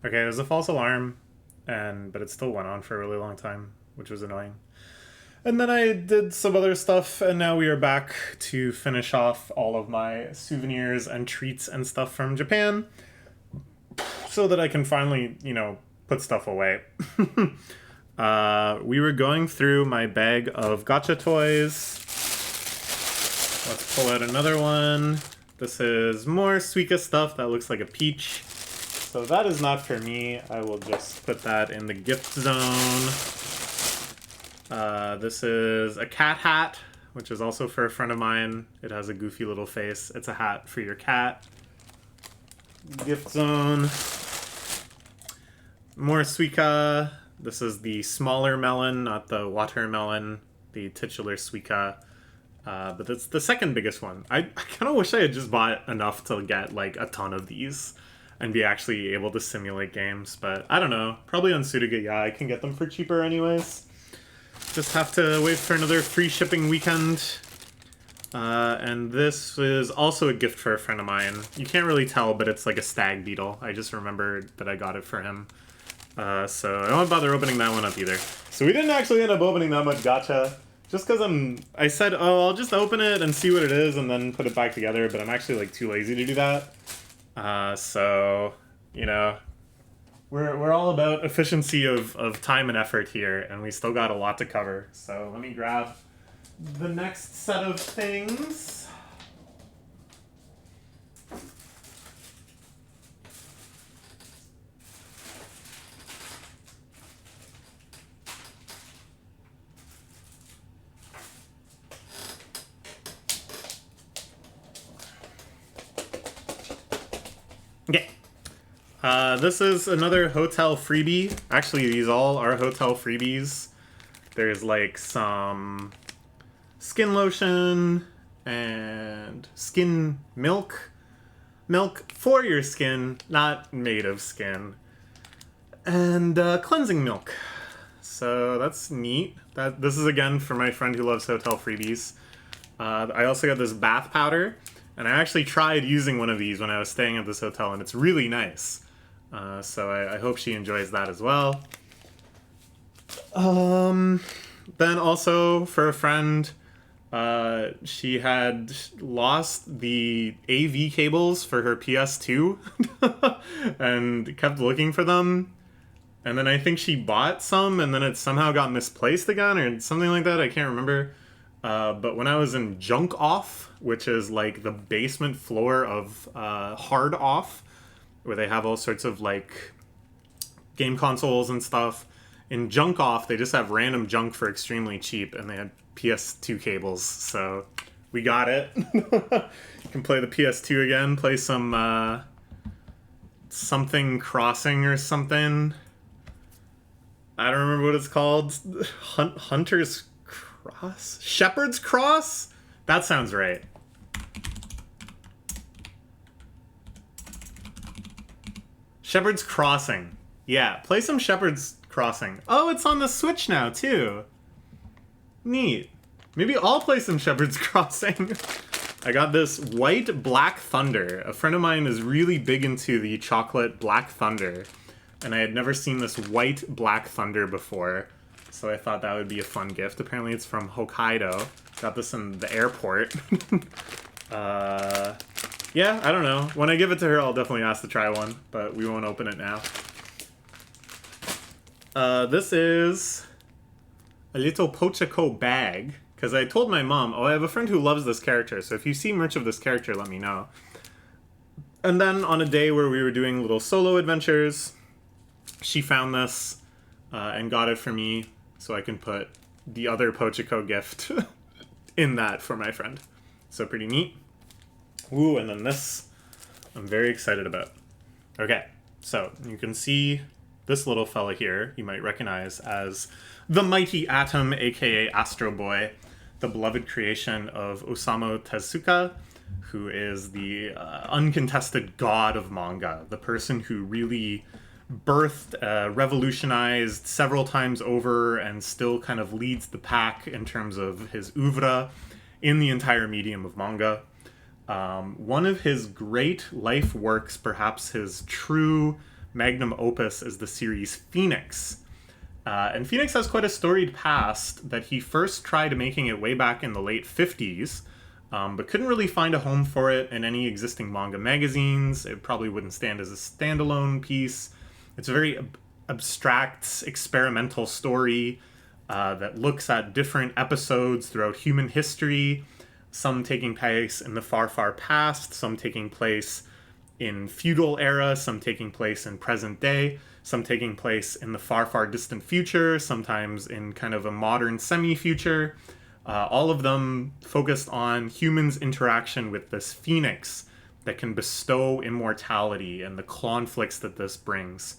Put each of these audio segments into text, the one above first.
Okay, it was a false alarm, but it still went on for a really long time, which was annoying. And then I did some other stuff, and now we are back to finish off all of my souvenirs and treats and stuff from Japan, so that I can finally, put stuff away. We were going through my bag of gotcha toys. Let's pull out another one. This is more Suika stuff that looks like a peach. So that is not for me. I will just put that in the gift zone. This is a cat hat, which is also for a friend of mine. It has a goofy little face. It's a hat for your cat. Gift zone. More Suika. This is the smaller melon, not the watermelon, the titular Suika. But it's the second biggest one. I kind of wish I had just bought enough to get like a ton of these and be actually able to simulate games. But I don't know. Probably on Sudiga, yeah, I can get them for cheaper anyways. Just have to wait for another free shipping weekend. And this is also a gift for a friend of mine. You can't really tell, but it's like a stag beetle. I just remembered that I got it for him. So I don't bother opening that one up either. So we didn't actually end up opening that much gacha. Just because I said, oh, I'll just open it and see what it is and then put it back together, but I'm actually like too lazy to do that. So, we're all about efficiency of time and effort here, and we still got a lot to cover. So let me grab the next set of things. Okay. This is another hotel freebie. Actually, these all are hotel freebies. There's like some skin lotion and skin milk. Milk for your skin, not made of skin. And cleansing milk. So that's neat. This is again for my friend who loves hotel freebies. I also got this bath powder, and I actually tried using one of these when I was staying at this hotel, and it's really nice. So I hope she enjoys that as well. Then also for a friend, she had lost the AV cables for her PS2 and kept looking for them. And then I think she bought some, and then it somehow got misplaced again, or something like that. I can't remember. But when I was in Junk Off, which is like the basement floor of Hard Off, where they have all sorts of like game consoles and stuff. In Junk Off, they just have random junk for extremely cheap, and they had PS2 cables, so we got it. You can play the PS2 again, play some something crossing or something. I don't remember what it's called. Hunter's Cross? Shepherd's Cross? That sounds right. Shepherd's Crossing. Yeah, play some Shepherd's Crossing. Oh, it's on the Switch now, too. Neat. Maybe I'll play some Shepherd's Crossing. I got this white Black Thunder. A friend of mine is really big into the chocolate Black Thunder, and I had never seen this white Black Thunder before, so I thought that would be a fun gift. Apparently it's from Hokkaido. Got this in the airport. Yeah, I don't know. When I give it to her, I'll definitely ask to try one, but we won't open it now. This is a little Pochako bag, because I told my mom, oh, I have a friend who loves this character, so if you see merch of this character, let me know. And then on a day where we were doing little solo adventures, she found this and got it for me, so I can put the other Pochako gift in that for my friend. So pretty neat. Ooh, and then this I'm very excited about. Okay, so you can see this little fella here, you might recognize as the Mighty Atom, aka Astro Boy, the beloved creation of Osamu Tezuka, who is the uncontested god of manga, the person who really birthed, revolutionized several times over, and still kind of leads the pack in terms of his oeuvre in the entire medium of manga. One of his great life works, perhaps his true magnum opus is the series Phoenix. And Phoenix has quite a storied past that he first tried making it way back in the late 50s, but couldn't really find a home for it in any existing manga magazines. It probably wouldn't stand as a standalone piece. It's a very abstract, experimental story that looks at different episodes throughout human history, some taking place in the far, far past, some taking place in feudal era, some taking place in present day, some taking place in the far, far distant future, sometimes in kind of a modern semi-future. All of them focused on humans' interaction with this phoenix that can bestow immortality and the conflicts that this brings.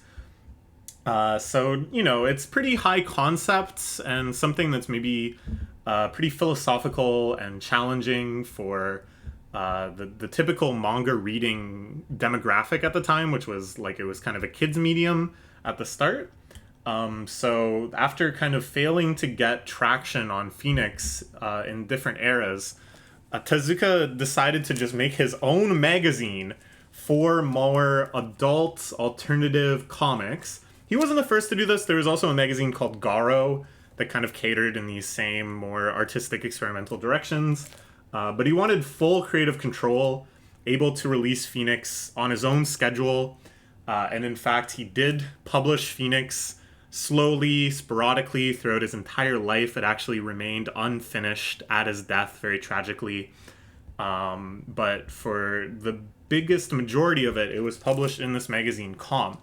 So, it's pretty high concepts and something that's maybe pretty philosophical and challenging for the typical manga reading demographic at the time, which was like it was kind of a kid's medium at the start. So after kind of failing to get traction on Phoenix in different eras, Tezuka decided to just make his own magazine for more adult alternative comics. He wasn't the first to do this. There was also a magazine called Garo that kind of catered in these same more artistic experimental directions. But he wanted full creative control, able to release Phoenix on his own schedule. And in fact, he did publish Phoenix slowly, sporadically throughout his entire life. It actually remained unfinished at his death, very tragically. But for the biggest majority of it, it was published in this magazine, Calm.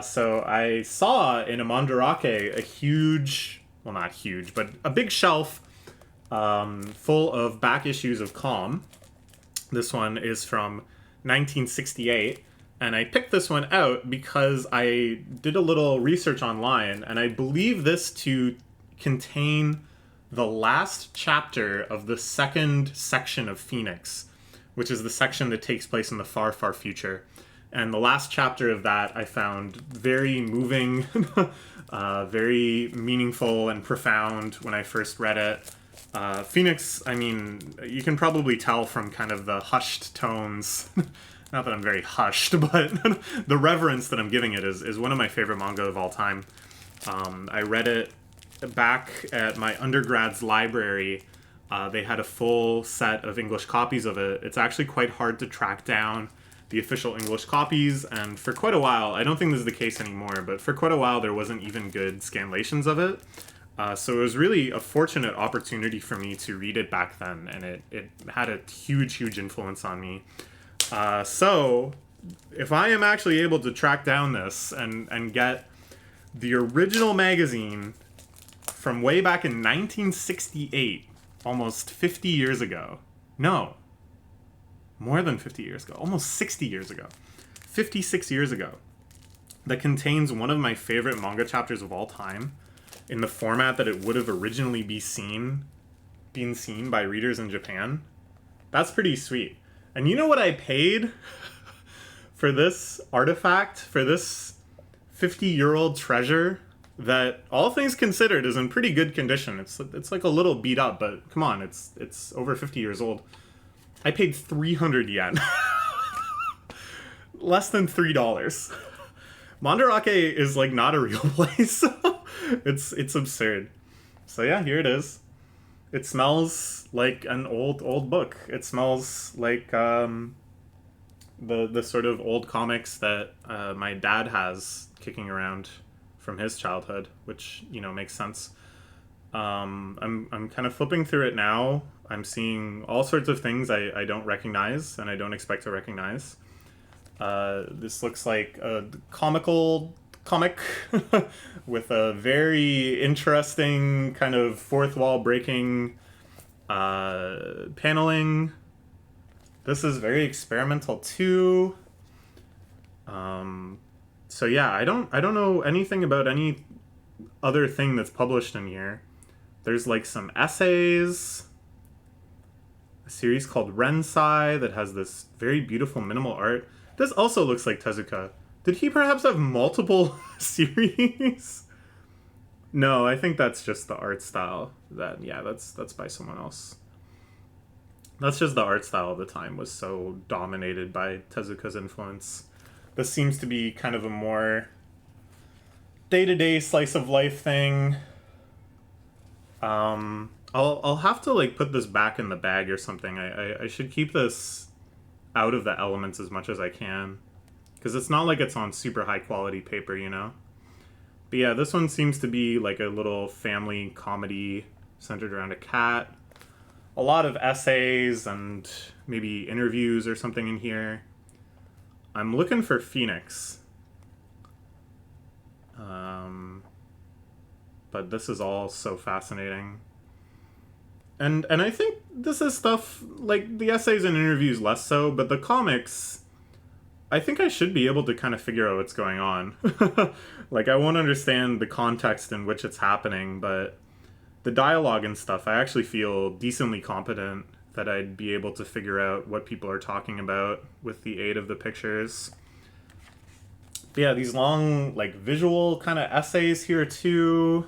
So I saw in a Mandarake a huge, well, not huge, but a big shelf full of back issues of Calm. This one is from 1968. And I picked this one out because I did a little research online, and I believe this to contain the last chapter of the second section of Phoenix, which is the section that takes place in the far, far future. And the last chapter of that I found very moving, very meaningful and profound when I first read it. Phoenix, I mean, you can probably tell from kind of the hushed tones. Not that I'm very hushed, but the reverence that I'm giving it is one of my favorite manga of all time. I read it back at my undergrad's library. They had a full set of English copies of it. It's actually quite hard to track down the official English copies, and for quite a while, I don't think this is the case anymore, but for quite a while there wasn't even good scanlations of it. So it was really a fortunate opportunity for me to read it back then, and it had a huge, huge influence on me. So, if I am actually able to track down this and get the original magazine from way back in 1968, almost 50 years ago. No, more than 50 years ago, almost 60 years ago, 56 years ago, that contains one of my favorite manga chapters of all time in the format that it would have originally been seen by readers in Japan. That's pretty sweet. And you know what I paid for this artifact, for this 50-year-old treasure that, all things considered, is in pretty good condition. It's like a little beat up, but come on, it's over 50 years old. I paid 300 yen. Less than $3. Mandarake is like not a real place. It's absurd. So yeah, here it is. It smells like an old book. It smells like the sort of old comics that my dad has kicking around from his childhood, which makes sense. I'm kind of flipping through it now. I'm seeing all sorts of things I don't recognize and I don't expect to recognize. This looks like a comic with a very interesting kind of fourth wall breaking paneling. This is very experimental too. So yeah, I don't know anything about any other thing that's published in here. There's like some essays, a series called Rensai that has this very beautiful minimal art. This also looks like Tezuka. Did he perhaps have multiple series? No, I think that's just the art style. That's by someone else. That's just the art style of the time was so dominated by Tezuka's influence. This seems to be kind of a more day-to-day slice of life thing. I'll have to like put this back in the bag or something. I should keep this out of the elements as much as I can, because it's not like it's on super high quality paper, you know. But yeah, this one seems to be like a little family comedy centered around a cat. A lot of essays and maybe interviews or something in here. I'm looking for Phoenix. But this is all so fascinating. And I think this is stuff, like, the essays and interviews less so, but the comics, I think I should be able to kind of figure out what's going on. Like, I won't understand the context in which it's happening, but the dialogue and stuff, I actually feel decently competent that I'd be able to figure out what people are talking about with the aid of the pictures. But yeah, these long, like, visual kind of essays here, too.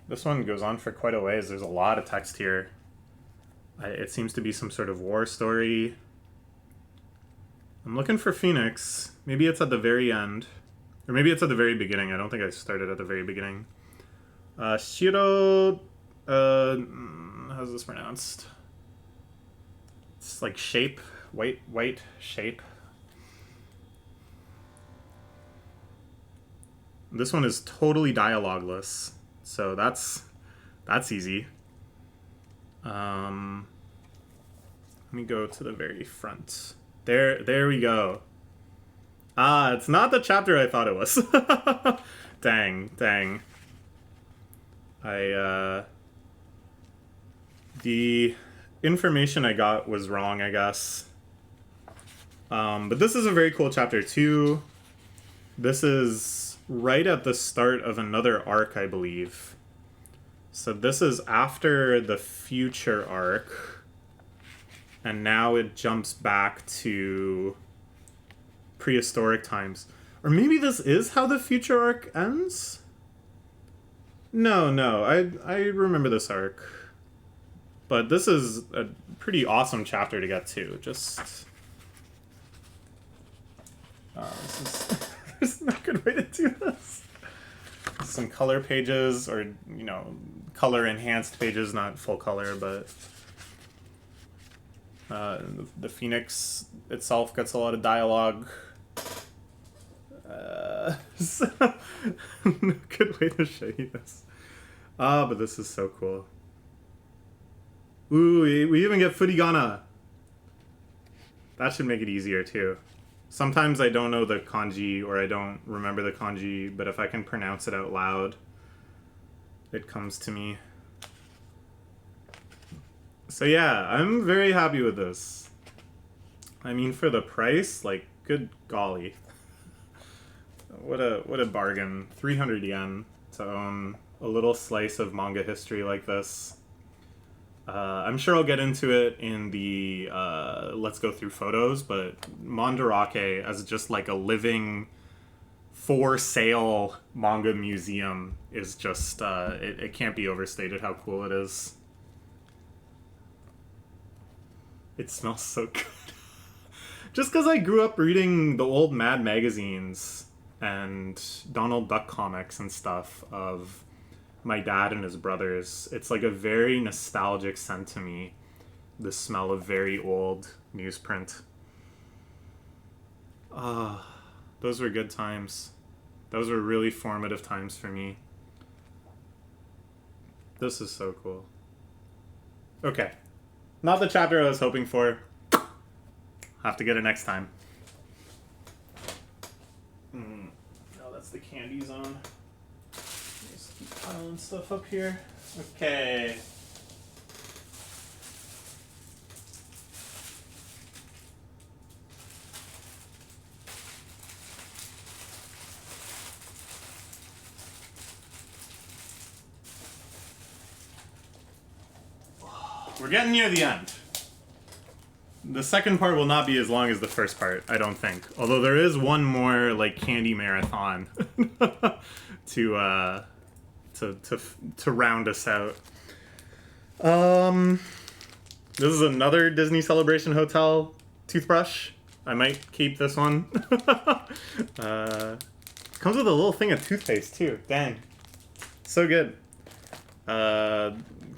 This one goes on for quite a ways. There's a lot of text here. It seems to be some sort of war story. I'm looking for Phoenix. Maybe it's at the very end. Or maybe it's at the very beginning. I don't think I started at the very beginning. Shiro... how's this pronounced? It's like shape. White shape. This one is totally dialogueless. So that's easy. Let me go to the very front. There we go. Ah, it's not the chapter I thought it was. Dang. The information I got was wrong, I guess. But this is a very cool chapter too. This is right at the start of another arc, I believe. So this is after the future arc. And now it jumps back to prehistoric times. Or maybe this is how the future arc ends? No, I remember this arc. But this is a pretty awesome chapter to get to. Just... this is... There's no good way to do this. Some color pages, or, you know, color enhanced pages, not full color, but the Phoenix itself gets a lot of dialogue. No good way to show you this. But this is so cool. Ooh, we even get Furigana. That should make it easier too. Sometimes I don't know the kanji, or I don't remember the kanji, but if I can pronounce it out loud, it comes to me. So yeah, I'm very happy with this. I mean, for the price, like, good golly. What a bargain. 300 yen to own a little slice of manga history like this. I'm sure I'll get into it in the let's go through photos, but Mandarake as just like a living for sale manga museum is just it can't be overstated how cool it is. It smells so good. Just because I grew up reading the old Mad magazines and Donald Duck comics and stuff of my dad and his brothers, it's like a very nostalgic scent to me, the smell of very old newsprint. Those were good times. Those were really formative times for me. This is so cool. Okay. Not the chapter I was hoping for. Have to get it next time. No, that's the candy zone. Just keep piling stuff up here. Okay. We're getting near the end. The second part will not be as long as the first part, I don't think. Although there is one more like candy marathon to round us out. This is another Disney Celebration Hotel toothbrush. I might keep this one. Comes with a little thing of toothpaste too. Dang. So good.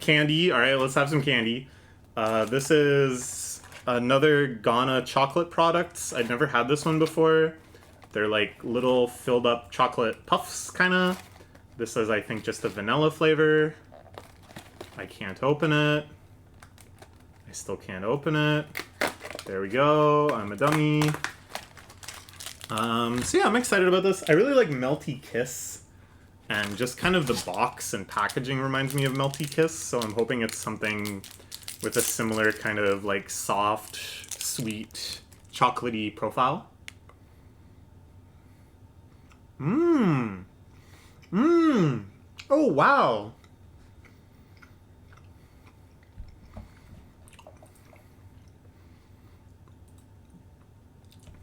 Candy. Alright, let's have some candy. This is another Ghana chocolate products. I'd never had this one before. They're like little filled up chocolate puffs, kinda. This is, I think, just a vanilla flavor. I can't open it. I still can't open it. There we go. I'm a dummy. So yeah, I'm excited about this. I really like Melty Kiss. And just kind of the box and packaging reminds me of Melty Kiss. So I'm hoping it's something with a similar kind of like soft, sweet, chocolatey profile. Mmm. Mmm. Oh, wow.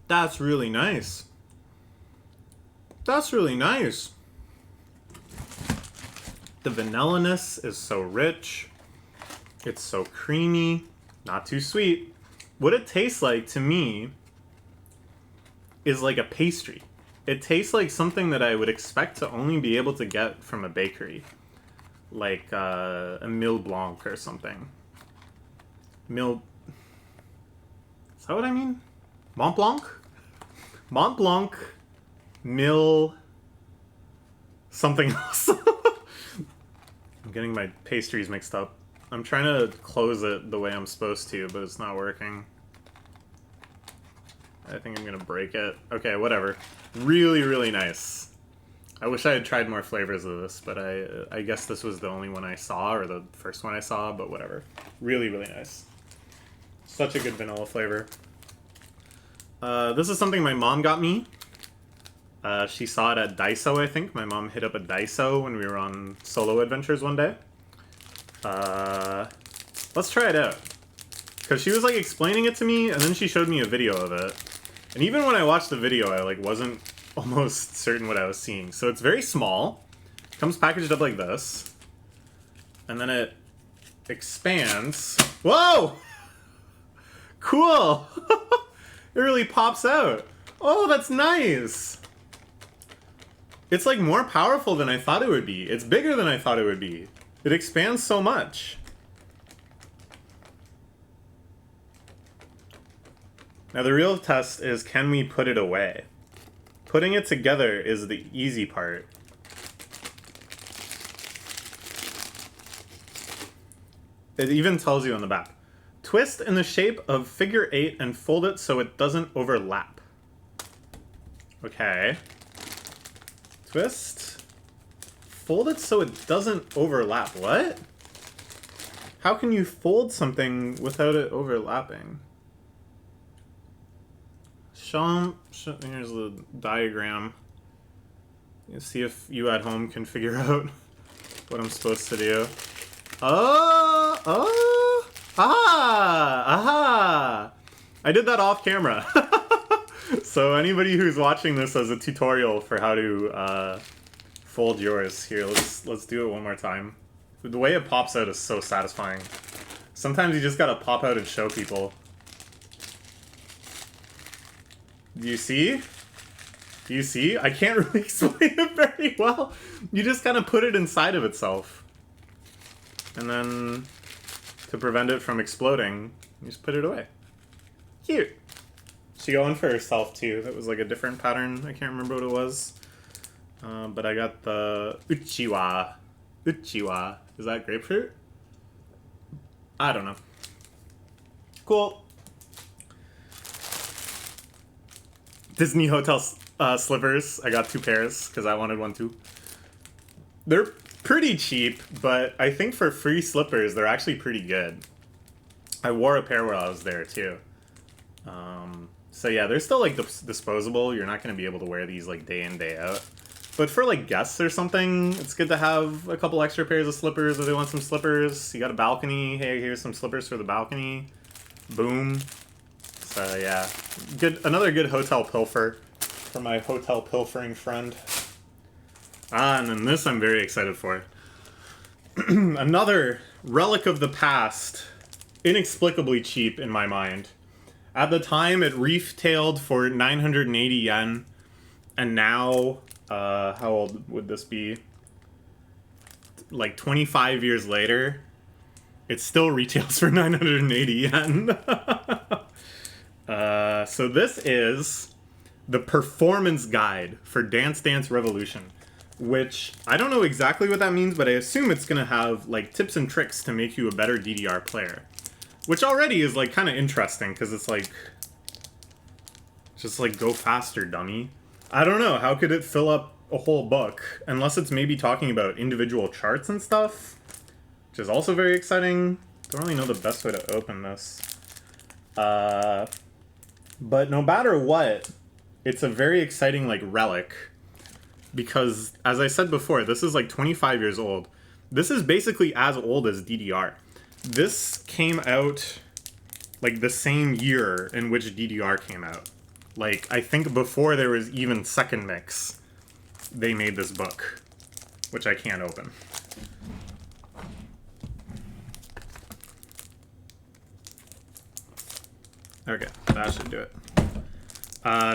That's really nice. That's really nice. The vanilla-ness is so rich. It's so creamy. Not too sweet. What it tastes like, to me, is like a pastry. It tastes like something that I would expect to only be able to get from a bakery. Like a Mille Blanc or something. Is that what I mean? Mont Blanc? Mont Blanc, Mille, something else. I'm getting my pastries mixed up. I'm trying to close it the way I'm supposed to, but it's not working. I think I'm gonna break it. Okay, whatever. Really, really nice. I wish I had tried more flavors of this, but I guess this was the only one I saw, or the first one I saw, but whatever. Really, really nice. Such a good vanilla flavor. This is something my mom got me. She saw it at Daiso, I think. My mom hit up a Daiso when we were on solo adventures one day. Let's try it out. Because she was like explaining it to me, and then she showed me a video of it. And even when I watched the video, I like wasn't almost certain what I was seeing. So it's very small. Comes packaged up like this. And then it expands. Whoa! Cool! It really pops out. Oh, that's nice! It's like more powerful than I thought it would be. It's bigger than I thought it would be. It expands so much. Now the real test is, can we put it away? Putting it together is the easy part. It even tells you on the back. Twist in the shape of figure 8 and fold it so it doesn't overlap. Okay. Twist. Fold it so it doesn't overlap. What? How can you fold something without it overlapping? Here's the diagram. Let's see if you at home can figure out what I'm supposed to do. Aha! I did that off camera. So anybody who's watching this as a tutorial for how to fold yours, here, let's do it one more time. The way it pops out is so satisfying. Sometimes you just gotta pop out and show people. Do you see? Do you see? I can't really explain it very well. You just kind of put it inside of itself. And then, to prevent it from exploding, you just put it away. Cute. She got one for herself, too. That was like a different pattern. I can't remember what it was. But I got the Uchiwa. Uchiwa. Is that grapefruit? I don't know. Cool. Disney Hotel slippers. I got 2 pairs because I wanted one too. They're pretty cheap, but I think for free slippers, they're actually pretty good. I wore a pair while I was there too. So yeah, they're still like disposable. You're not going to be able to wear these like day in, day out. But for like guests or something, it's good to have a couple extra pairs of slippers if they want some slippers. You got a balcony. Hey, here's some slippers for the balcony. Boom. So yeah, another good hotel pilfer for my hotel pilfering friend. And then this I'm very excited for. Another relic of the past, inexplicably cheap in my mind. At the time, it retailed for 980 yen, and now, how old would this be? Like 25 years later, it still retails for 980 yen. So this is the performance guide for Dance Dance Revolution, which I don't know exactly what that means, but I assume it's gonna have like tips and tricks to make you a better DDR player, which already is like kind of interesting because it's like just like go faster, dummy. I don't know, how could it fill up a whole book unless it's maybe talking about individual charts and stuff, which is also very exciting. Don't really know the best way to open this. But no matter what, it's a very exciting like relic because, as I said before, this is like 25 years old. This is basically as old as DDR. This came out like the same year in which DDR came out. Like, I think before there was even Second Mix, they made this book, which I can't open. Okay, that should do it.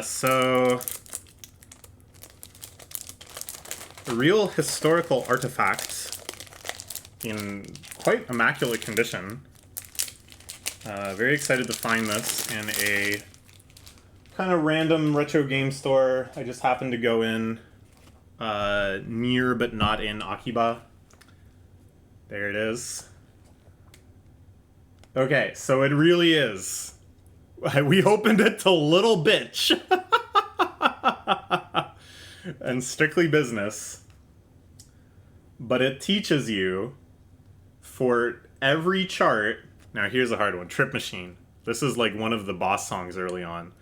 So, a real historical artifact in quite immaculate condition. Very excited to find this in a kind of random retro game store. I just happened to go in near but not in Akiba. There it is. Okay, so it really is. We opened it to Little Bitch. And Strictly Business. But it teaches you for every chart. Now here's a hard one. Trip Machine. This is like one of the boss songs early on.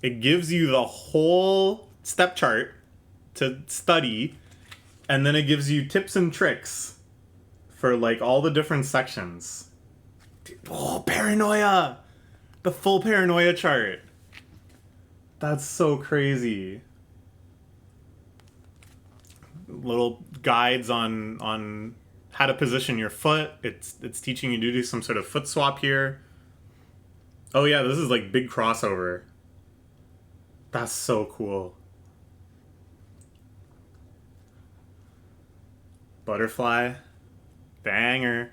It gives you the whole step chart to study, and then it gives you tips and tricks for like all the different sections. Oh, Paranoia! The full Paranoia chart. That's so crazy. Little guides on how to position your foot. It's teaching you to do some sort of foot swap here. Oh yeah, this is like big crossover. That's so cool. Butterfly. Banger.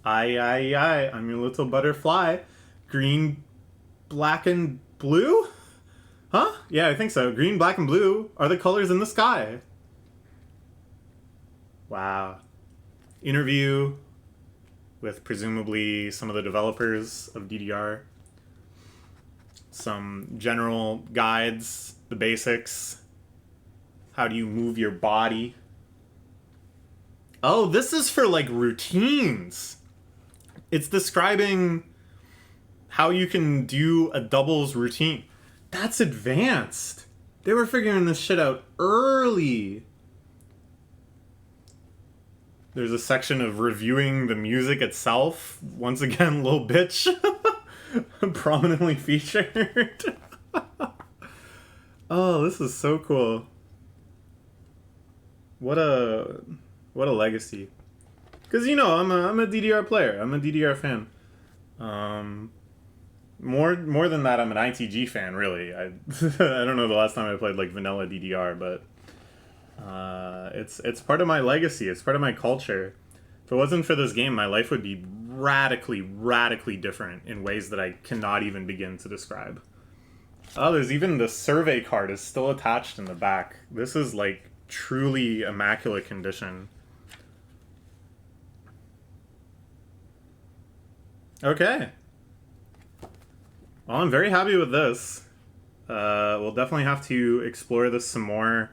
Aye, I'm your little butterfly. Green, black, and blue? Huh? Yeah, I think so. Green, black, and blue are the colors in the sky. Wow. Interview with presumably some of the developers of DDR. Some general guides, the basics. How do you move your body? Oh, this is for like routines. It's describing how you can do a doubles routine. That's advanced. They were figuring this shit out early. There's a section of reviewing the music itself. Once again, Lil Bitch. Prominently featured. Oh, this is so cool. What a legacy. Because, you know, I'm a DDR player. I'm a DDR fan. More than that, I'm an ITG fan, really. I don't know the last time I played like vanilla DDR, but it's part of my legacy. It's part of my culture. If it wasn't for this game, my life would be radically different in ways that I cannot even begin to describe. Oh, there's even the survey card is still attached in the back. This is like truly immaculate condition. Okay. Well, I'm very happy with this. We'll definitely have to explore this some more.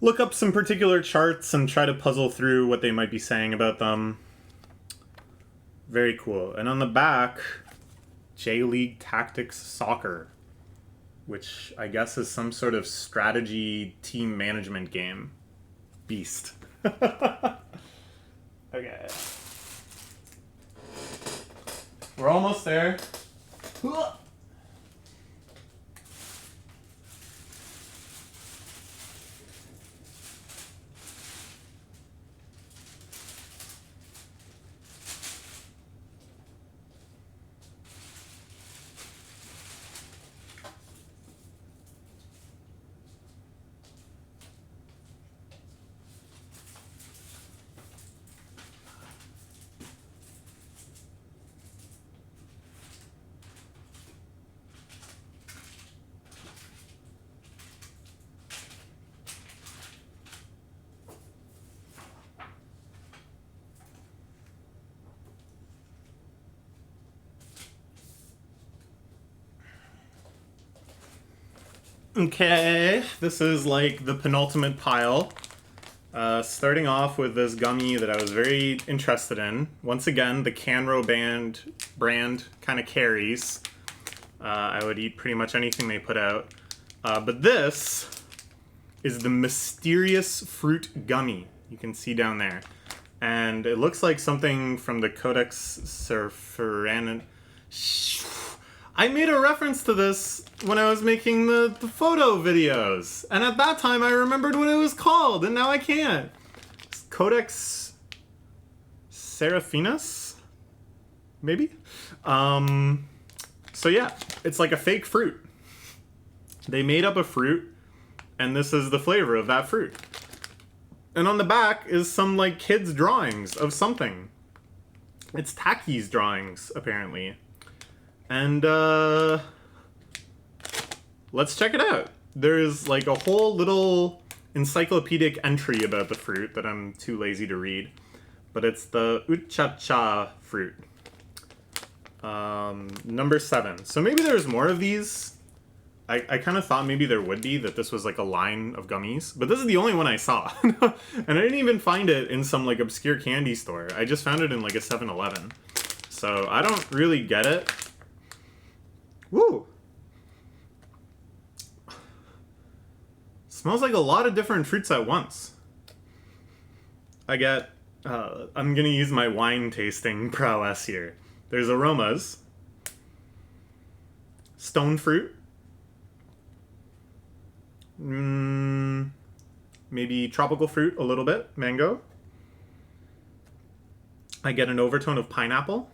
Look up some particular charts and try to puzzle through what they might be saying about them. Very cool. And on the back, J-League Tactics Soccer, which I guess is some sort of strategy team management game. Beast. Okay. We're almost there. Okay, this is like the penultimate pile. Starting off with this gummy that I was very interested in. Once again, the Canro brand kind of carries. I would eat pretty much anything they put out. But this is the Mysterious Fruit Gummy. You can see down there. And it looks like something from the Codex Surferanan. I made a reference to this when I was making the photo videos. And at that time I remembered what it was called, and now I can't. It's Codex Seraphinus? Maybe? So yeah, it's like a fake fruit. They made up a fruit, and this is the flavor of that fruit. And on the back is some like kids' drawings of something. It's Taki's drawings, apparently. And let's check it out. There's like a whole little encyclopedic entry about the fruit that I'm too lazy to read. But it's the Uchacha fruit. Number 7. So maybe there's more of these. I kind of thought maybe there would be, that this was like a line of gummies. But this is the only one I saw. And I didn't even find it in some like obscure candy store. I just found it in like a 7-Eleven. So I don't really get it. Woo! Smells like a lot of different fruits at once. I get... I'm gonna use my wine tasting prowess here. There's aromas. Stone fruit. Maybe tropical fruit a little bit. Mango. I get an overtone of pineapple.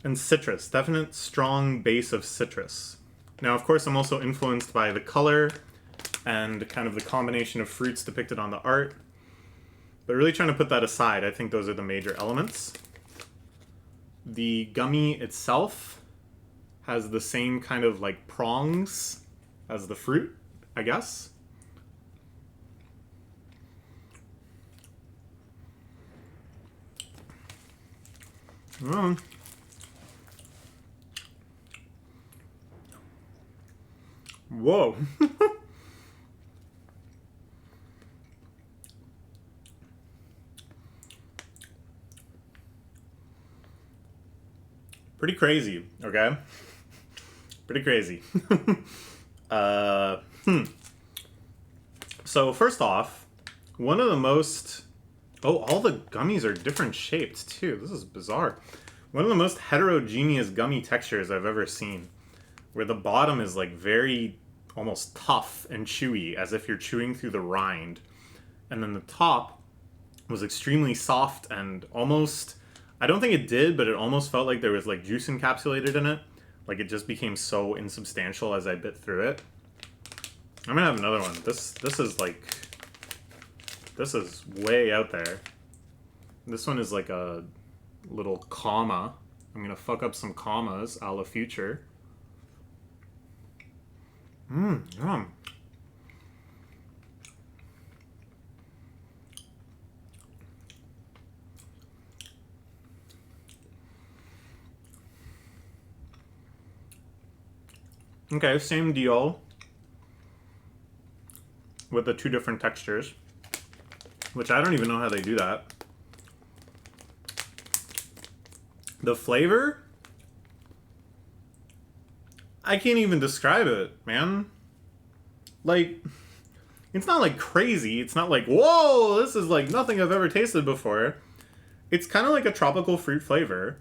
And citrus. Definite strong base of citrus. Now, of course, I'm also influenced by the color and kind of the combination of fruits depicted on the art. But really trying to put that aside, I think those are the major elements. The gummy itself has the same kind of like prongs as the fruit, I guess. Whoa. Pretty crazy, okay? Pretty crazy. So first off, one of the most... Oh, all the gummies are different shaped too. This is bizarre. One of the most heterogeneous gummy textures I've ever seen. Where the bottom is like very almost tough and chewy, as if you're chewing through the rind. And then the top was extremely soft and almost... I don't think it did, but it almost felt like there was like juice encapsulated in it. Like it just became so insubstantial as I bit through it. I'm gonna have another one. This is like... This is way out there. This one is like a little comma. I'm gonna fuck up some commas a la Future. Yum. Okay, same deal with the two different textures, which I don't even know how they do that. The flavor? I can't even describe it, man. Like, it's not like crazy. It's not like, whoa, this is like nothing I've ever tasted before. It's kind of like a tropical fruit flavor,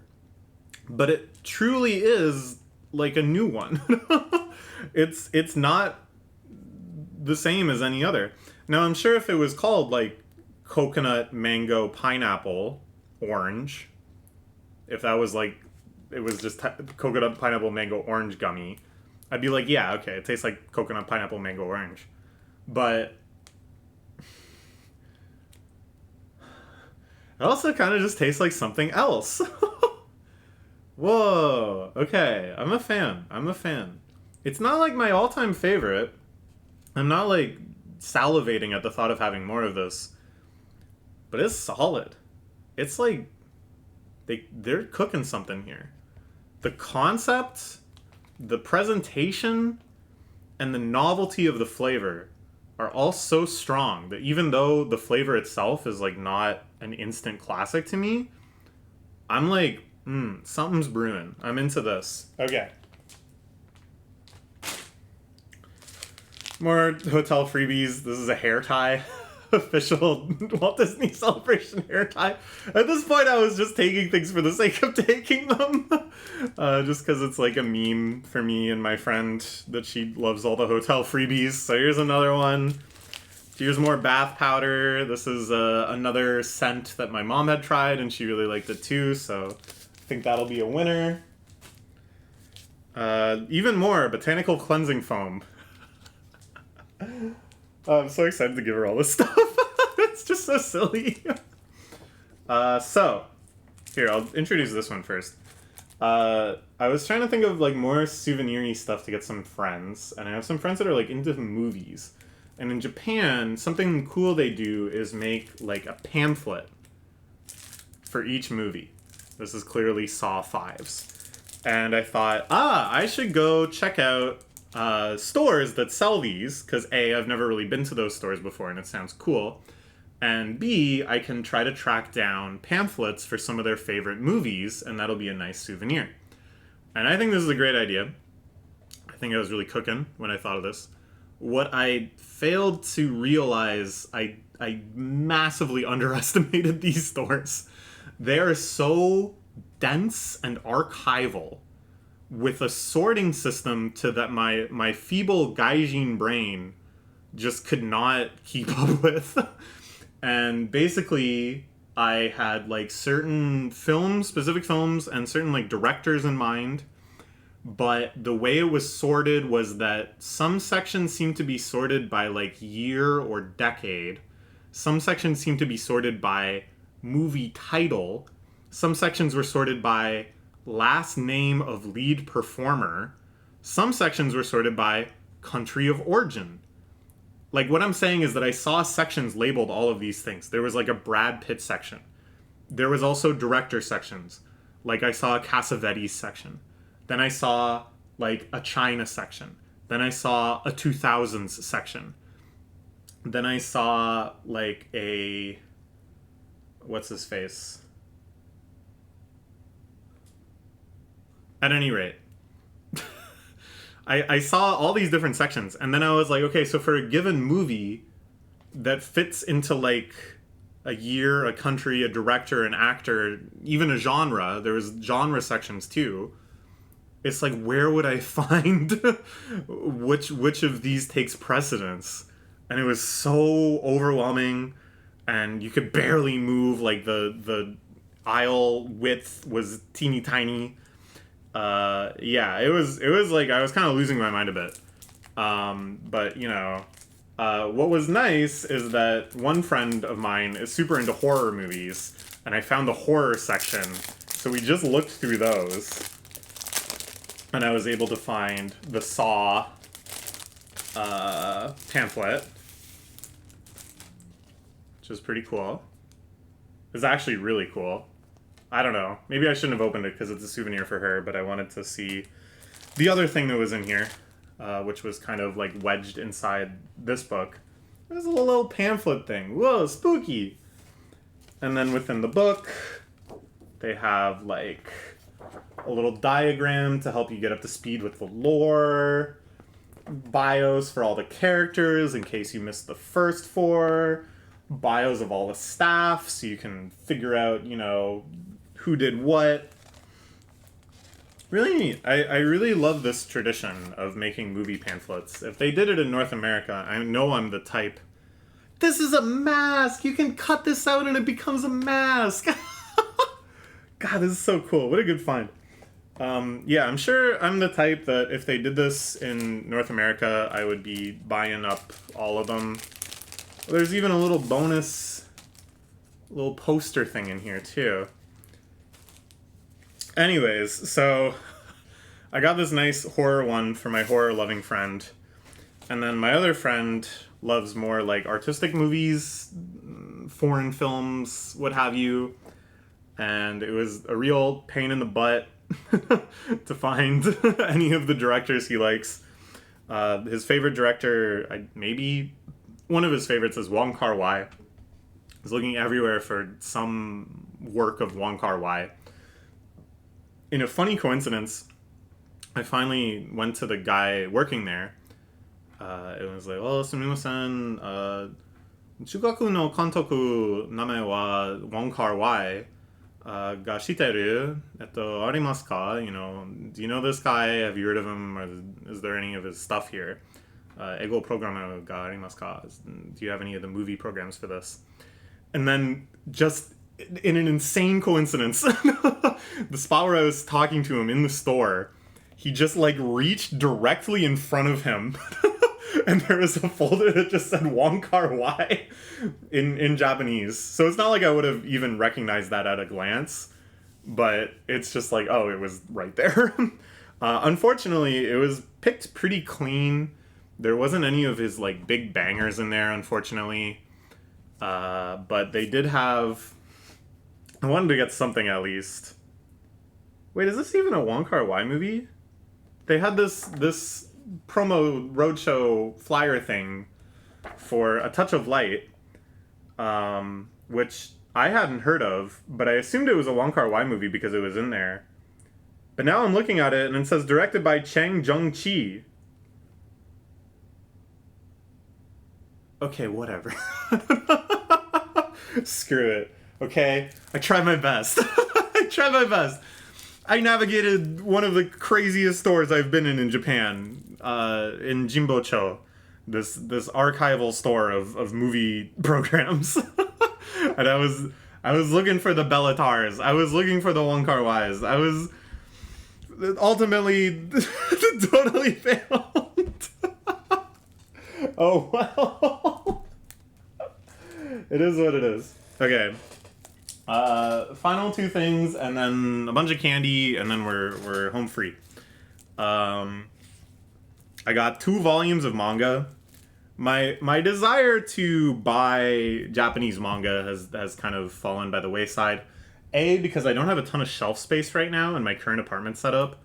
but it truly is like a new one. It's not the same as any other. Now, I'm sure if it was called like coconut, mango, pineapple, orange, if that was like, it was just coconut, pineapple, mango, orange gummy, I'd be like, yeah, okay, it tastes like coconut, pineapple, mango, orange. But it also kind of just tastes like something else. Whoa, okay, I'm a fan. I'm a fan. It's not like my all-time favorite. I'm not like salivating at the thought of having more of this. But it's solid. It's like they're cooking something here. The concept, the presentation, and the novelty of the flavor are all so strong that even though the flavor itself is like not an instant classic to me, I'm like, something's brewing. I'm into this. Okay. More hotel freebies. This is a hair tie. Official Walt Disney Celebration hair tie. At this point, I was just taking things for the sake of taking them. Just because it's like a meme for me and my friend that she loves all the hotel freebies. So here's another one. Here's more bath powder. This is another scent that my mom had tried and she really liked it too. So I think that'll be a winner. Even more botanical cleansing foam. I'm so excited to give her all this stuff. It's just so silly. So, here, I'll introduce this one first. I was trying to think of like more souvenir-y stuff to get some friends, and I have some friends that are like into movies. And in Japan, something cool they do is make like a pamphlet for each movie. This is clearly Saw 5's. And I thought, I should go check out stores that sell these, because A, I've never really been to those stores before and it sounds cool, and B, I can try to track down pamphlets for some of their favorite movies, and that'll be a nice souvenir. And I think this is a great idea. I think I was really cooking when I thought of this. What I failed to realize, I massively underestimated these stores. They are so dense and archival, with a sorting system to that my feeble gaijin brain just could not keep up with. And basically, I had like certain films, specific films, and certain like directors in mind. But the way it was sorted was that some sections seemed to be sorted by like year or decade. Some sections seemed to be sorted by movie title. Some sections were sorted by last name of lead performer. Some sections were sorted by country of origin. Like, what I'm saying is that I saw sections labeled all of these things. There was like a Brad Pitt section. There was also director sections. Like, I saw a Cassavetes section. Then I saw like a China section. Then I saw a 2000s section. Then I saw like a, what's his face? At any rate, I saw all these different sections, and then I was like, okay, so for a given movie that fits into like a year, a country, a director, an actor, even a genre, there was genre sections too. It's like, where would I find which of these takes precedence? And it was so overwhelming, and you could barely move. Like the aisle width was teeny tiny. It was like I was kind of losing my mind a bit. But you know, what was nice is that one friend of mine is super into horror movies, and I found the horror section, so we just looked through those, and I was able to find the Saw pamphlet, which is pretty cool. It's actually really cool. I don't know. Maybe I shouldn't have opened it because it's a souvenir for her, but I wanted to see the other thing that was in here, which was kind of like wedged inside this book. There's a little pamphlet thing. Whoa, spooky! And then within the book, they have like a little diagram to help you get up to speed with the lore, bios for all the characters in case you missed the first 4, bios of all the staff so you can figure out, you know, who did what. Really neat. I really love this tradition of making movie pamphlets. If they did it in North America, I know I'm the type. This is a mask! You can cut this out and it becomes a mask! God, this is so cool. What a good find. Yeah, I'm sure I'm the type that if they did this in North America, I would be buying up all of them. There's even a little bonus, little poster thing in here too. Anyways, so I got this nice horror one for my horror-loving friend. And then my other friend loves more like artistic movies, foreign films, what have you. And it was a real pain in the butt to find any of the directors he likes. His favorite director, maybe one of his favorites, is Wong Kar-wai. He's looking everywhere for some work of Wong Kar-wai. In a funny coincidence, I finally went to the guy working there. It was like, oh, sumimasen, Chugaku no kantoku name wa Wong Kar-wai ga shiteru, arimasu ka? You know, do you know this guy? Have you heard of him? Or is there any of his stuff here? Ego programmer ga arimasu ka? Do you have any of the movie programs for this? And then, just in an insane coincidence, the spot where I was talking to him in the store, he just like reached directly in front of him. And there was a folder that just said Wong Kar-wai in Japanese. So it's not like I would have even recognized that at a glance, but it's just like, oh, it was right there. Unfortunately, it was picked pretty clean. There wasn't any of his like big bangers in there, unfortunately. But they did have... I wanted to get something at least. Wait, is this even a Wong Kar-wai movie? They had this promo roadshow flyer thing for A Touch of Light, which I hadn't heard of, but I assumed it was a Wong Kar-wai movie because it was in there. But now I'm looking at it and it says directed by Chang Jung-chi. Okay, whatever. Screw it. Okay, I tried my best. I tried my best. I navigated one of the craziest stores I've been in Japan, in Jimbocho, this archival store of movie programs. And I was looking for the Bellatars. I was looking for the Wong Kar-wais. I was ultimately totally failed. Oh well. It is what it is. Okay. Final two things, and then a bunch of candy, and then we're home free. I got 2 volumes of manga. My desire to buy Japanese manga has kind of fallen by the wayside. A, because I don't have a ton of shelf space right now in my current apartment setup.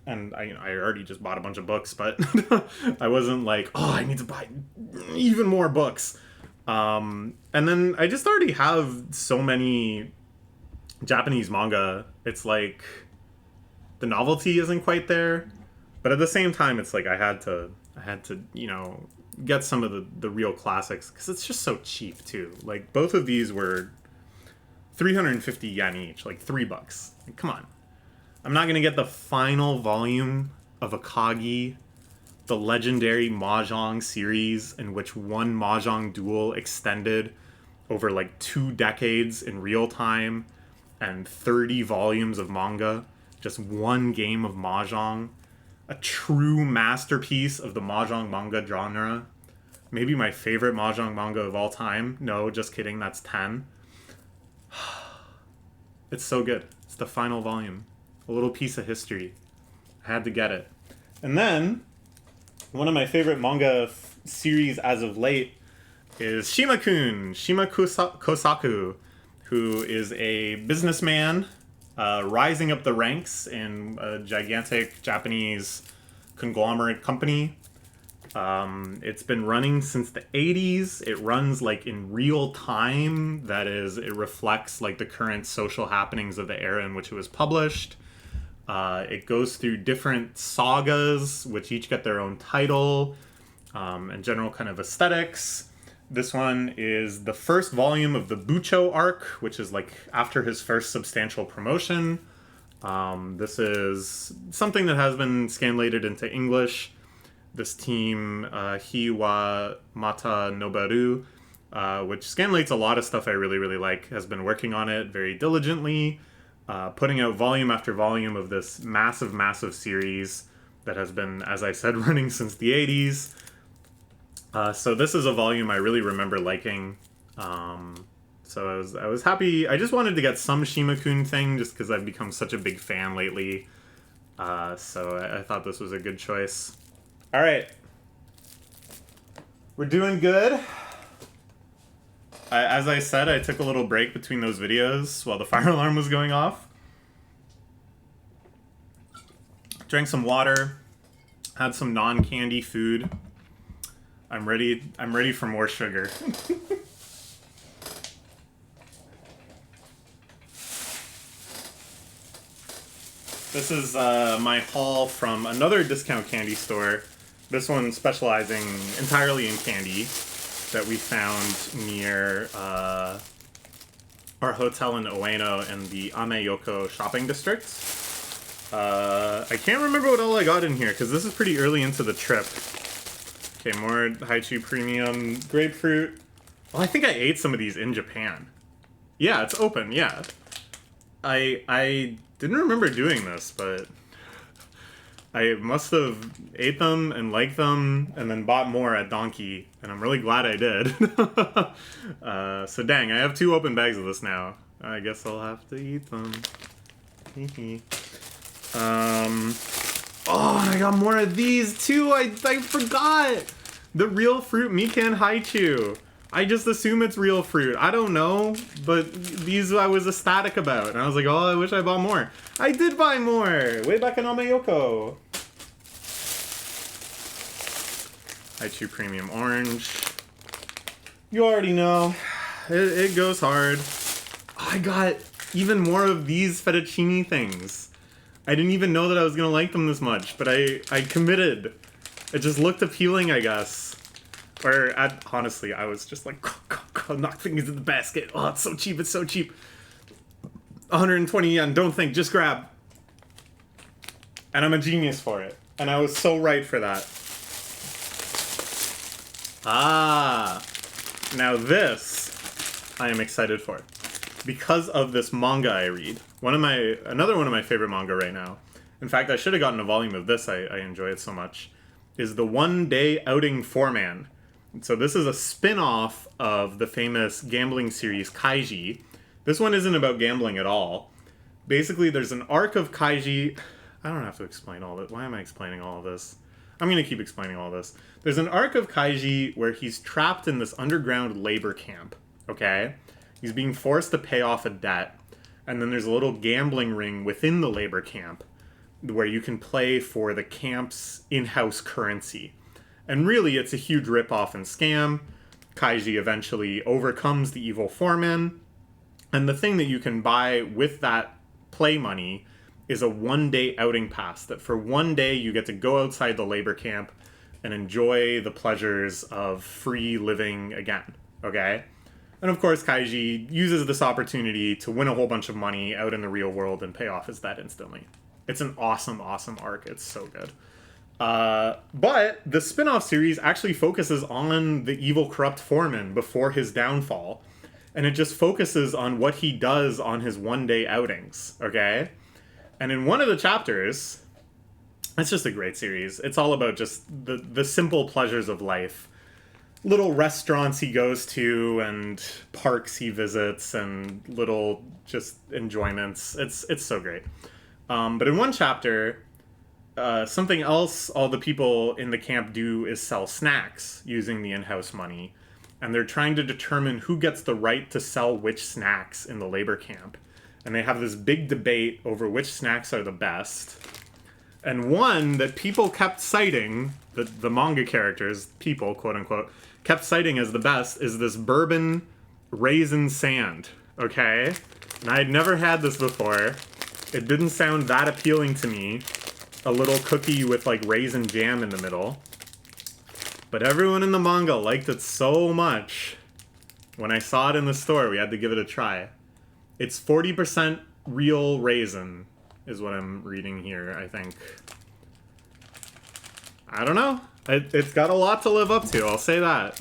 And I already just bought a bunch of books, but I wasn't like, oh, I need to buy even more books. And then I just already have so many Japanese manga. It's like the novelty isn't quite there, but at the same time, it's like I had to get some of the real classics because it's just so cheap too. Like both of these were 350 yen each, like $3. Like, come on, I'm not gonna get the final volume of Akagi, the legendary Mahjong series in which one Mahjong duel extended over like 2 decades in real time and 30 volumes of manga. Just one game of Mahjong. A true masterpiece of the Mahjong manga genre. Maybe my favorite Mahjong manga of all time. No, just kidding, that's 10. It's so good. It's the final volume. A little piece of history. I had to get it. And then, one of my favorite manga series as of late is Shima-kun, Shima Kosaku, who is a businessman rising up the ranks in a gigantic Japanese conglomerate company. It's been running since the 80s. It runs like in real time. That is, it reflects like the current social happenings of the era in which it was published. It goes through different sagas, which each get their own title, and general kind of aesthetics. This one is the first volume of the Bucho arc, which is like after his first substantial promotion. This is something that has been scanlated into English. This team, Hiwa Mata Nobaru, which scanlates a lot of stuff I really, really like, has been working on it very diligently, putting out volume after volume of this massive, massive series that has been, as I said, running since the 80s. So this is a volume I really remember liking. So I was happy. I just wanted to get some Shima-kun thing just because I've become such a big fan lately. So I thought this was a good choice. All right. We're doing good. As I said, I took a little break between those videos while the fire alarm was going off. Drank some water. Had some non-candy food. I'm ready for more sugar. This is my haul from another discount candy store. This one specializing entirely in candy that we found near our hotel in Ueno in the Ameyoko shopping district. I can't remember what all I got in here because this is pretty early into the trip. Okay, more Haichu Premium grapefruit. Well, I think I ate some of these in Japan. Yeah, it's open, yeah. I didn't remember doing this, but I must have ate them and liked them and then bought more at Donkey, and I'm really glad I did. So dang, I have 2 open bags of this now. I guess I'll have to eat them. Oh, and I got more of these too. I forgot. The real fruit Mikan Haichu. I just assume it's real fruit. I don't know, but these I was ecstatic about. And I was like, oh, I wish I bought more. I did buy more! Way back in Ameyoko. Haichu Premium Orange. You already know. It goes hard. Oh, I got even more of these fettuccine things. I didn't even know that I was gonna like them this much, but I committed. It just looked appealing, I guess. Or, honestly, I was just like, knock fingers in the basket. Oh, it's so cheap, it's so cheap. 120 yen, don't think, just grab. And I'm a genius for it. And I was so right for that. Ah. Now this, I am excited for. Because of this manga I read. Another one of my favorite manga right now. In fact, I should have gotten a volume of this, I enjoy it so much. Is the One Day Outing 4-Man. So this is a spin-off of the famous gambling series Kaiji. This one isn't about gambling at all. Basically, there's an arc of Kaiji. I don't have to explain all of it. Why am I explaining all of this? I'm going to keep explaining all of this. There's an arc of Kaiji where he's trapped in this underground labor camp, okay? He's being forced to pay off a debt. And then there's a little gambling ring within the labor camp where you can play for the camp's in-house currency. And really, it's a huge ripoff and scam. Kaiji eventually overcomes the evil foreman. And the thing that you can buy with that play money is a one-day outing pass. That for one day, you get to go outside the labor camp and enjoy the pleasures of free living again. Okay? And of course, Kaiji uses this opportunity to win a whole bunch of money out in the real world and pay off his debt instantly. It's an awesome, awesome arc. It's so good. But the spin-off series actually focuses on the evil, corrupt foreman before his downfall. And it just focuses on what he does on his one-day outings, okay? And in one of the chapters, it's just a great series. It's all about just the simple pleasures of life. Little restaurants he goes to and parks he visits and little just enjoyments. It's so great. But in one chapter, something else all the people in the camp do is sell snacks using the in-house money. And they're trying to determine who gets the right to sell which snacks in the labor camp. And they have this big debate over which snacks are the best. And one that people kept citing, the manga characters, people, quote-unquote, kept citing as the best is this bourbon raisin sand, okay? And I had never had this before. It didn't sound that appealing to me. A little cookie with, like, raisin jam in the middle. But everyone in the manga liked it so much. When I saw it in the store, we had to give it a try. It's 40% real raisin, is what I'm reading here, I think. I don't know. It's got a lot to live up to, I'll say that.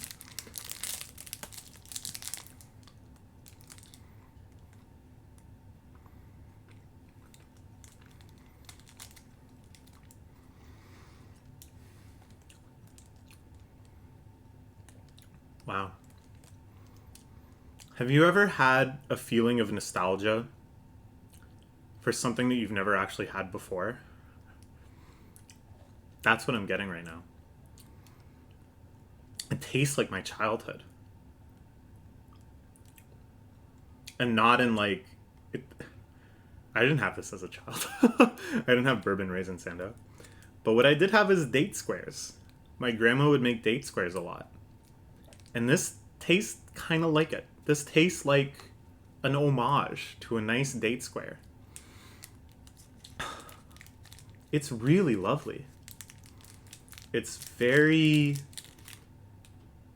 Wow. Have you ever had a feeling of nostalgia for something that you've never actually had before? That's what I'm getting right now. It tastes like my childhood. And not in like... I didn't have this as a child. I didn't have bourbon raisin sando. But what I did have is date squares. My grandma would make date squares a lot. And this tastes kind of like it. This tastes like an homage to a nice date square. It's really lovely. It's very...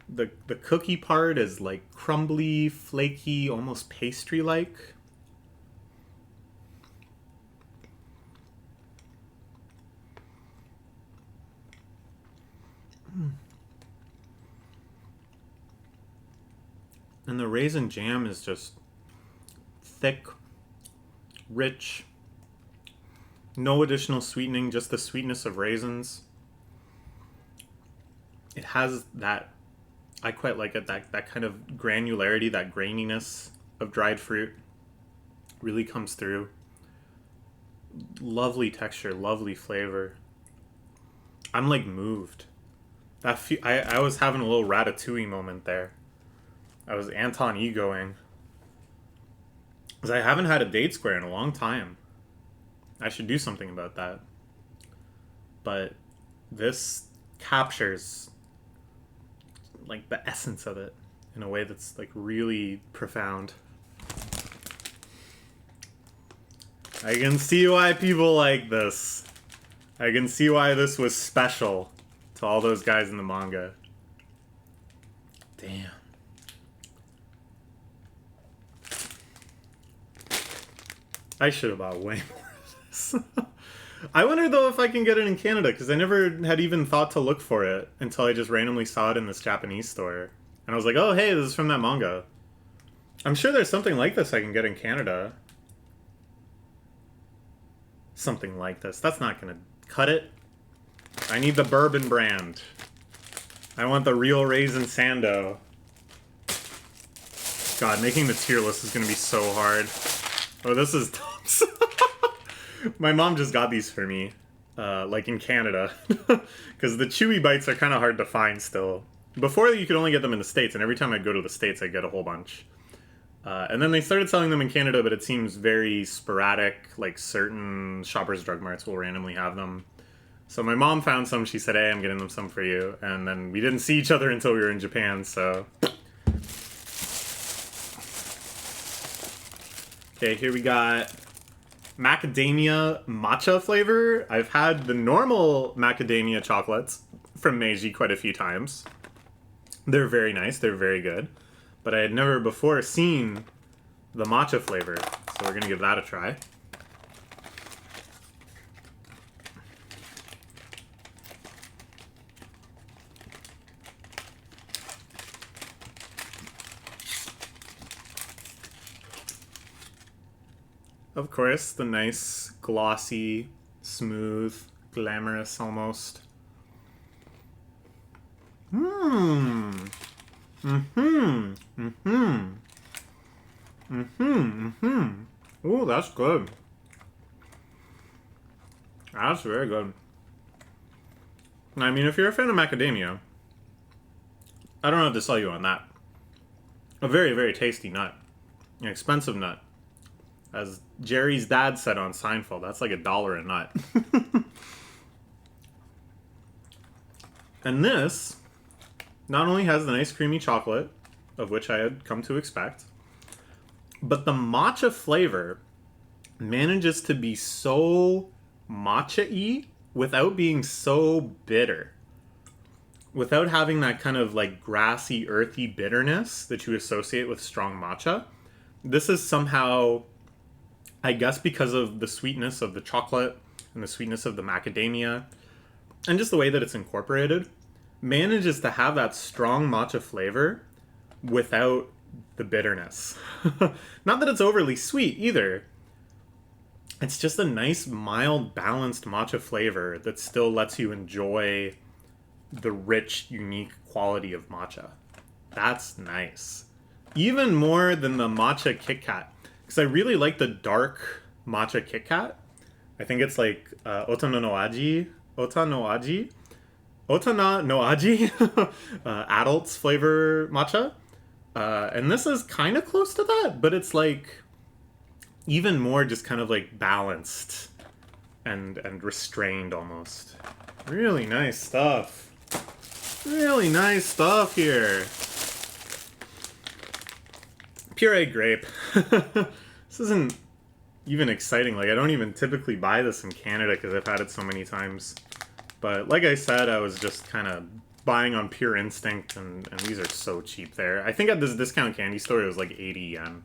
The cookie part is like crumbly, flaky, almost pastry-like. And the raisin jam is just thick, rich, no additional sweetening, just the sweetness of raisins. It has that, I quite like it, that kind of granularity, that graininess of dried fruit really comes through. Lovely texture, lovely flavor. I'm like moved. I was having a little Ratatouille moment there. I was Anton egoing. Because I haven't had a date square in a long time. I should do something about that. But this captures like the essence of it in a way that's like really profound. I can see why people like this. I can see why this was special to all those guys in the manga. Damn. I should have bought way more of this. I wonder though if I can get it in Canada, because I never had even thought to look for it until I just randomly saw it in this Japanese store. And I was like, oh hey, this is from that manga. I'm sure there's something like this I can get in Canada. Something like this. That's not gonna cut it. I need the bourbon brand. I want the real Raisin Sando. God, making the tier list is gonna be so hard. Oh, this is Tom's. My mom just got these for me, like in Canada. Because the chewy bites are kind of hard to find still. Before, you could only get them in the States, and every time I'd go to the States, I'd get a whole bunch. And then they started selling them in Canada, but it seems very sporadic, like certain Shoppers Drug Marts will randomly have them. So my mom found some, she said, hey, I'm getting them some for you. And then we didn't see each other until we were in Japan, so... Okay, here we got macadamia matcha flavor. I've had the normal macadamia chocolates from Meiji quite a few times. They're very nice, they're very good. But I had never before seen the matcha flavor, so we're gonna give that a try. Of course, the nice, glossy, smooth, glamorous almost. Mmm. Mm-hmm. Mm-hmm. Mm-hmm. Mm-hmm. Ooh, that's good. That's very good. I mean, if you're a fan of macadamia, I don't have to sell you on that. A very, very tasty nut. An expensive nut. As Jerry's dad said on Seinfeld, that's like $1 a nut. And this not only has the nice creamy chocolate, of which I had come to expect, but the matcha flavor manages to be so matcha-y without being so bitter. Without having that kind of like grassy, earthy bitterness that you associate with strong matcha. This is somehow, I guess because of the sweetness of the chocolate and the sweetness of the macadamia, and just the way that it's incorporated, manages to have that strong matcha flavor without the bitterness. Not that it's overly sweet either. It's just a nice, mild, balanced matcha flavor that still lets you enjoy the rich, unique quality of matcha. That's nice. Even more than the matcha Kit Kat. Because I really like the dark matcha Kit Kat. I think it's like Otana no Aji. Adults flavor matcha. And this is kind of close to that, but it's like even more just kind of like balanced and restrained almost. Really nice stuff. Really nice stuff here. Puree grape. This isn't even exciting. Like, I don't even typically buy this in Canada because I've had it so many times. But like I said, I was just kind of buying on pure instinct, and these are so cheap there. I think at this discount candy store it was like 80 yen.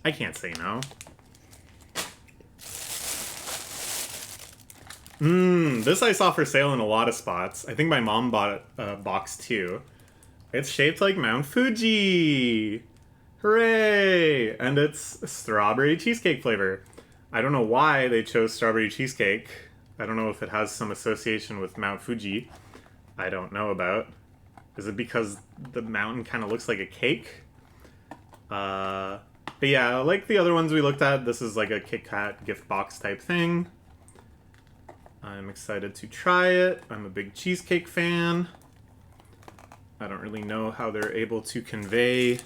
I can't say no. This I saw for sale in a lot of spots. I think my mom bought a box too. It's shaped like Mount Fuji! Hooray! And it's strawberry cheesecake flavor. I don't know why they chose strawberry cheesecake. I don't know if it has some association with Mount Fuji. I don't know about. Is it because the mountain kind of looks like a cake? But yeah, like the other ones we looked at, this is like a Kit Kat gift box type thing. I'm excited to try it. I'm a big cheesecake fan. I don't really know how they're able to convey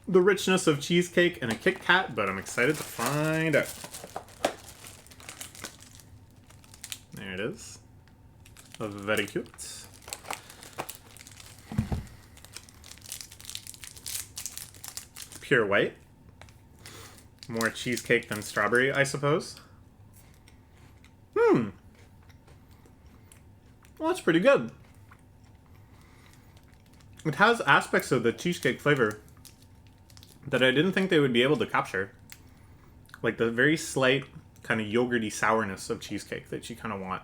the richness of cheesecake in a Kit Kat, but I'm excited to find out. There it is. Very cute. Pure white. More cheesecake than strawberry, I suppose. Well, that's pretty good. It has aspects of the cheesecake flavor that I didn't think they would be able to capture. Like the very slight kind of yogurty sourness of cheesecake that you kind of want.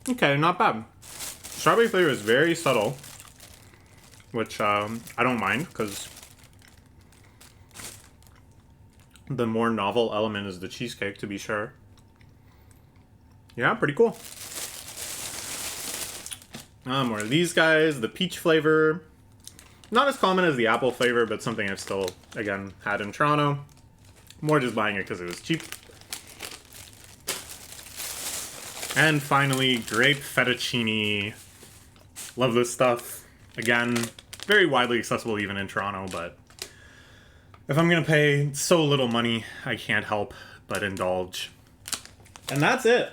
Okay, not bad. Strawberry flavor is very subtle, which I don't mind, because the more novel element is the cheesecake, to be sure. Yeah, pretty cool. More of these guys. The peach flavor. Not as common as the apple flavor, but something I've still, again, had in Toronto. More just buying it because it was cheap. And finally, grape fettuccine. Love this stuff. Again, very widely accessible even in Toronto, but if I'm going to pay so little money, I can't help but indulge. And that's it.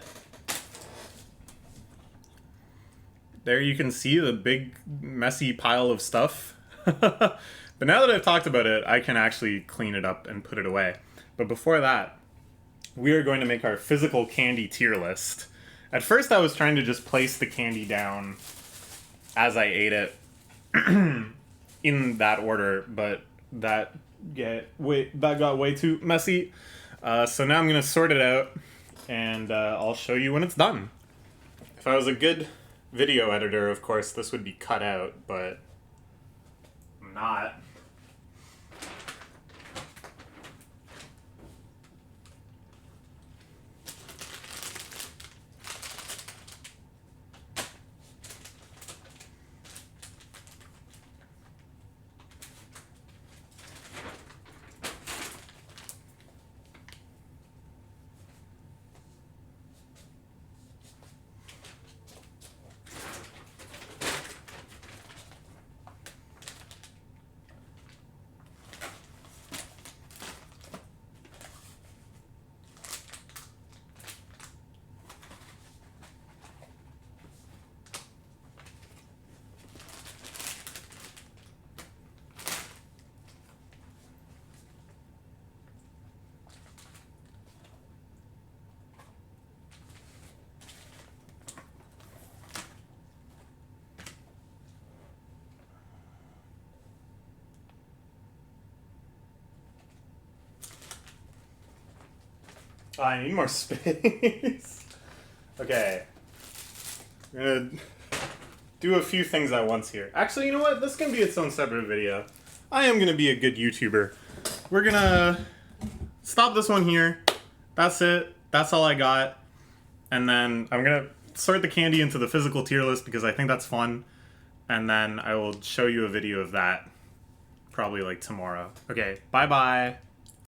There you can see the big, messy pile of stuff. But now that I've talked about it, I can actually clean it up and put it away. But before that, we are going to make our physical candy tier list. At first, I was trying to just place the candy down as I ate it in that order, but that got way too messy. So now I'm going to sort it out, and I'll show you when it's done. If I was a good video editor, of course, this would be cut out, but I'm not. I need more space. Okay. I'm gonna do a few things at once here. Actually, you know what? This can be its own separate video. I am gonna be a good YouTuber. We're gonna stop this one here. That's it. That's all I got. And then I'm gonna sort the candy into the physical tier list because I think that's fun. And then I will show you a video of that probably like tomorrow. Okay, bye-bye.